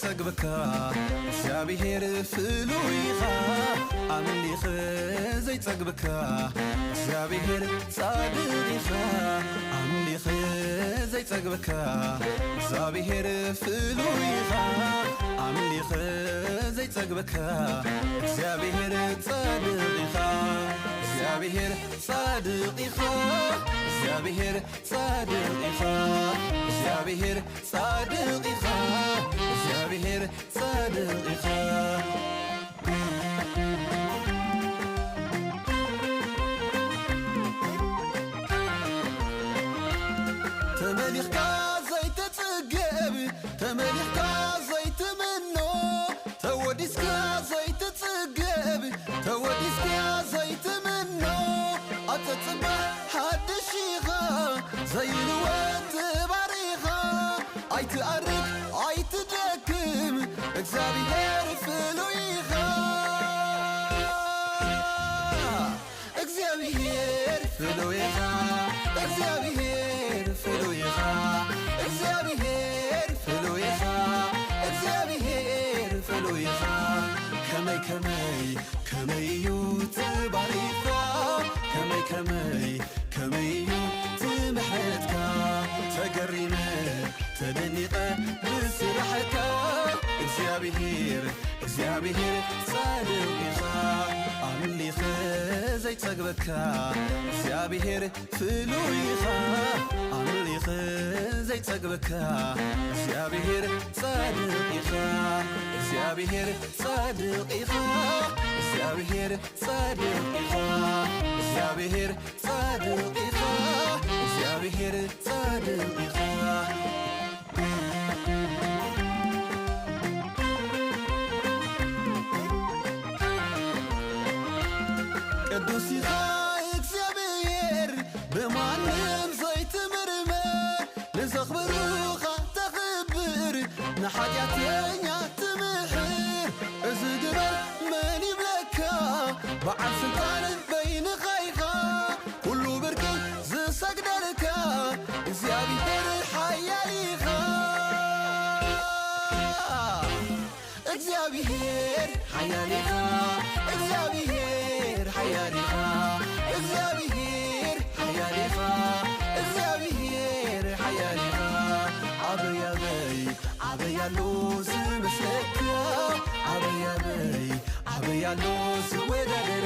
ዘይጸግበካ እግዚአብሔር ፍሉይኻ አምልኽ ዘይጸግበካ እግዚአብሔር ጻድቅኻ አምልኽ ዘይጸግበካ እግዚአብሔር ፍሉይኻ አምልኽ ዘይጸግበካ እግዚአብሔር ጻድቅኻ እግዚአብሔር ጻድቅኻ እግዚአብሔር ጻድቅኻ እግዚአብሔር ጻድቅኻ እግዚአብሔር ጻድቅኻ ተመሊኽካ ዘይትጽገብ ተመሊኽካ ዘይትምኖ ተወዲስካ ዘይትጽገብ ተወዲስካ ዘይትምኖ ኣተጽባሕ ሓድሽኻ ዘይልወት ባሪኻ ኣይትኣርግ ኣይትደክም እግዚአብሔር ፍሉይኻ እግዚአብሔር ፍሉይኻ እግዚአብሔር ፍሉይኻ እግዚአብሔር ፍሉይኻ እግዚአብሔር ፍሉይኻ ከመይ ከመይ ከመይ እዩ ትባሪኻ ከመይ ከመይ ከመይ እዩ ትምሕረትካ ተገሪመ ተደኒቐ ብስራሕካ እግዚአብሔር እግዚአብሔር ጻድቅኻ አምልኽ ዘይጸግበካ እግዚአብሔር ፍሉይኻ አምልኽ ዘይጸግበካ እግዚአብሔር ጻድቅኻ እግዚአብሔር ጻድቅኻ እግዚአብሔር ጻድቅኻ እግዚአብሔር ጻድቅኻ እግዚአብሔር ጻድቅኻ ቅዱስ ኢኻ እግዚአብሔር ብማንም ዘይትምርመር ንዘኽብሩኻ ተኽብር ንሓጢአተኛ ትምሕር እዚ ግበር መን ይብለካ በዓል ስልጣን በይንኻ ኢኻ ኩሉ ብርኪ ዝሰግደልካ እግዚአብሔር ሓያል ኢኻ እግዚአብሔር ሓያል ኢኻ እግዚአብሔር ሓያል ኢኻ እግዚአብሔር ሓያል ኢኻ እግዚአብሔር ሓያል ኢኻ ኣበይ ኣበይ ኣበይ ኣሎ ዝመስለካ ኣበይ ኣበይ ኣበይ ኣሎ ዝወዳደ